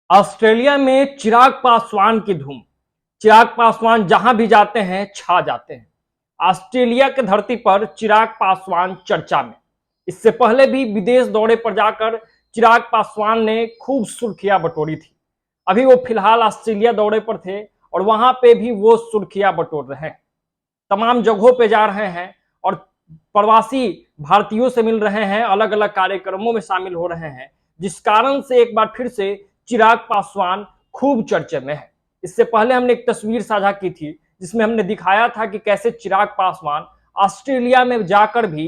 Australia में चिराग पासवान की धूम। चिराग पासवान जहां भी जाते हैं छा जाते हैं। ऑस्ट्रेलिया की धरती पर चिराग पासवान चर्चा में। इससे पहले भी विदेश दौरे पर जाकर चिराग पासवान ने खूब सुर्खियां बटोरी थी। अभी वो फिलहाल ऑस्ट्रेलिया दौरे पर थे और वहां पे भी वो सुर्खियां बटोर रहे हैं। तमाम जगहों पे जा रहे हैं और प्रवासी भारतीयों से मिल रहे हैं, अलग अलग कार्यक्रमों में शामिल हो रहे हैं, जिस कारण से एक बार फिर से चिराग पासवान खूब चर्चे में है। इससे पहले हमने एक तस्वीर साझा की थी जिसमें हमने दिखाया था कि कैसे चिराग पासवान ऑस्ट्रेलिया में जाकर भी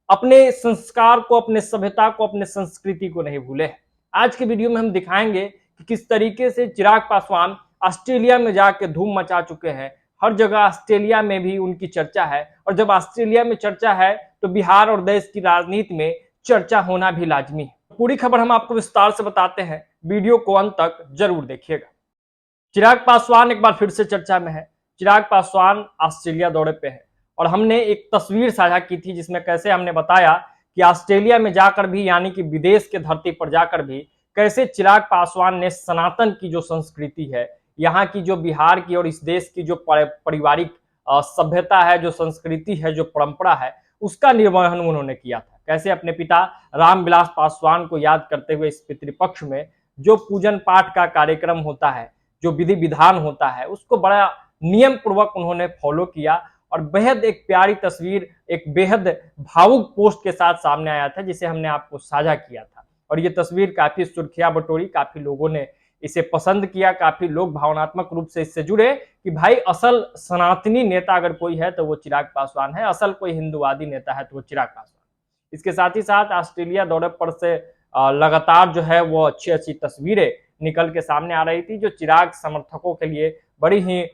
अपने संस्कार को, अपने सभ्यता को, अपने संस्कृति को नहीं भूले हैं। आज के वीडियो में हम दिखाएंगे कि किस तरीके से चिराग पासवान ऑस्ट्रेलिया में जाकर धूम मचा चुके हैं। हर जगह ऑस्ट्रेलिया में भी उनकी चर्चा है और जब ऑस्ट्रेलिया में चर्चा है तो बिहार और देश की राजनीति में चर्चा होना भी लाजमी है। पूरी खबर हम आपको विस्तार से बताते हैं, वीडियो को अंत तक जरूर देखिएगा। चिराग पासवान एक बार फिर से चर्चा में है। चिराग पासवान ऑस्ट्रेलिया दौरे पे है और हमने एक तस्वीर साझा की थी जिसमें कैसे हमने बताया कि ऑस्ट्रेलिया में जाकर भी, यानी कि विदेश के धरती पर जाकर भी, कैसे चिराग पासवान ने सनातन की जो संस्कृति है, यहाँ की जो बिहार की और इस देश की जो पारिवारिक सभ्यता है, जो संस्कृति है, जो परंपरा है, उसका निर्वहन उन्होंने किया था। कैसे अपने पिता रामविलास पासवान को याद करते हुए इस पितृपक्ष में जो पूजन पाठ का कार्यक्रम होता है, जो विधि विधान होता है, उसको बड़ा नियम पूर्वक उन्होंने फॉलो किया और बेहद एक प्यारी तस्वीर, एक बेहद भावुक पोस्ट के साथ सामने आया था जिसे हमने आपको साझा किया था। और ये तस्वीर काफी सुर्खियां बटोरी, काफी लोगों ने इसे पसंद किया, काफी लोग भावनात्मक रूप से इससे जुड़े कि भाई असल सनातनी नेता अगर कोई है तो वो चिराग पासवान है, असल कोई हिंदुवादी नेता है तो वो चिराग पासवान। इसके साथ ही साथ ऑस्ट्रेलिया दौरे पर से लगातार जो है वो अच्छी अच्छी तस्वीरें निकल के सामने आ रही थी, जो चिराग समर्थकों के लिए बड़ी ही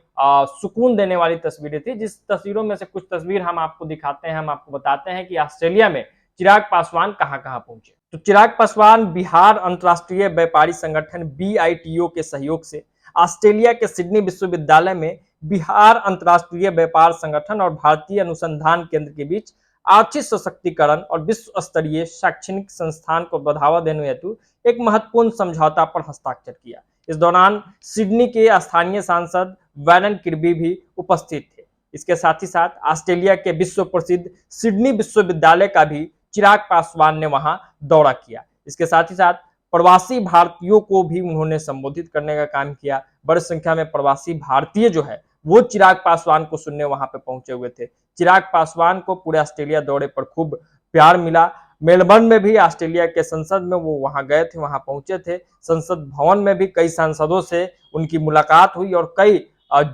सुकून देने वाली तस्वीरें थी। जिस तस्वीरों में से कुछ तस्वीर हम आपको दिखाते हैं, हम आपको बताते हैं कि ऑस्ट्रेलिया में चिराग पासवान कहां कहां पहुंचे। तो चिराग पासवान बिहार अंतर्राष्ट्रीय व्यापारी संगठन BITO के सहयोग से ऑस्ट्रेलिया के सिडनी विश्वविद्यालय में बिहार अंतर्राष्ट्रीय व्यापार संगठन और भारतीय अनुसंधान केंद्र के बीच आर्थिक सशक्तिकरण और विश्व स्तरीय शैक्षणिक संस्थान को बढ़ावा देने हेतु एक महत्वपूर्ण समझौता पर हस्ताक्षर किया। इस दौरान सिडनी के स्थानीय सांसद वैरन किर्बी भी उपस्थित थे। इसके साथ ही साथ ऑस्ट्रेलिया के विश्व प्रसिद्ध सिडनी विश्वविद्यालय का भी चिराग पासवान ने वहां दौरा किया। इसके साथ ही साथ प्रवासी भारतीयों को भी उन्होंने संबोधित करने का काम किया। बड़ी संख्या में प्रवासी भारतीय जो है वो चिराग पासवान को सुनने वहां पे पहुंचे हुए थे। चिराग पासवान को पूरे ऑस्ट्रेलिया दौरे पर खूब प्यार मिला। मेलबर्न में भी ऑस्ट्रेलिया के संसद में वो वहां गए थे, वहां पहुंचे थे। संसद भवन में भी कई सांसदों से उनकी मुलाकात हुई और कई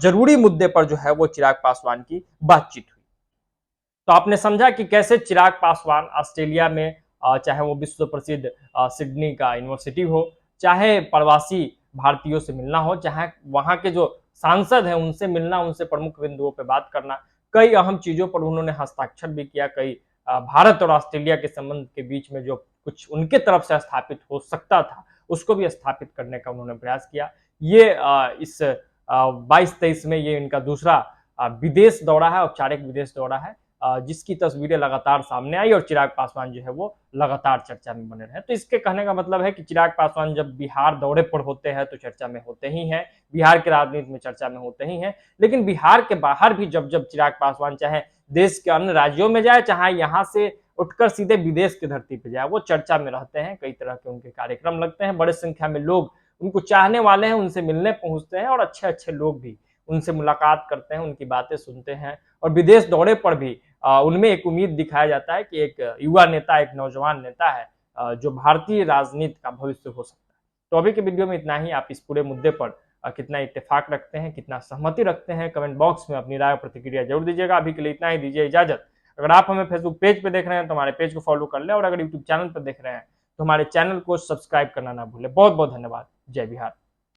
जरूरी मुद्दे पर जो है वो चिराग पासवान की बातचीत हुई। तो आपने समझा कि कैसे चिराग पासवान ऑस्ट्रेलिया में, चाहे वो विश्व प्रसिद्ध सिडनी का यूनिवर्सिटी हो, चाहे प्रवासी भारतीयों से मिलना हो, चाहे वहां के जो सांसद हैं उनसे मिलना, उनसे प्रमुख बिंदुओं पर बात करना, कई अहम चीजों पर उन्होंने हस्ताक्षर भी किया। कई भारत और ऑस्ट्रेलिया के संबंध के बीच में जो कुछ उनके तरफ से स्थापित हो सकता था उसको भी स्थापित करने का उन्होंने प्रयास किया। ये इस 22-23 में ये इनका दूसरा विदेश दौरा है, औपचारिक विदेश दौरा है, जिसकी तस्वीरें लगातार सामने आई और चिराग पासवान जो है वो लगातार चर्चा में बने रहे। तो इसके कहने का मतलब है कि चिराग पासवान जब बिहार दौरे पर होते हैं तो चर्चा में होते ही हैं, बिहार की राजनीति में चर्चा में होते ही हैं। लेकिन बिहार के बाहर भी जब जब चिराग पासवान चाहे देश के अन्य राज्यों में जाए, चाहे यहाँ से उठकर सीधे विदेश की धरती पर जाए, वो चर्चा में रहते हैं। कई तरह के उनके कार्यक्रम लगते हैं, बड़ी संख्या में लोग उनको चाहने वाले हैं, उनसे मिलने पहुंचते हैं और अच्छे अच्छे लोग भी उनसे मुलाकात करते हैं, उनकी बातें सुनते हैं। और विदेश दौरे पर भी उनमें एक उम्मीद दिखाया जाता है कि एक युवा नेता, एक नौजवान नेता है जो भारतीय राजनीति का भविष्य हो सकता है। तो अभी के वीडियो में इतना ही। आप इस पूरे मुद्दे पर कितना इत्तेफाक रखते हैं, कितना सहमति रखते हैं, कमेंट बॉक्स में अपनी राय और प्रतिक्रिया जरूर दीजिएगा। अभी के लिए इतना ही, दीजिए इजाजत। अगर आप हमें फेसबुक पेज पे देख रहे हैं तो हमारे पेज को फॉलो कर लें और अगर यूट्यूब चैनल पर देख रहे हैं तो हमारे चैनल को सब्सक्राइब करना ना भूलें। बहुत बहुत धन्यवाद। जय बिहार।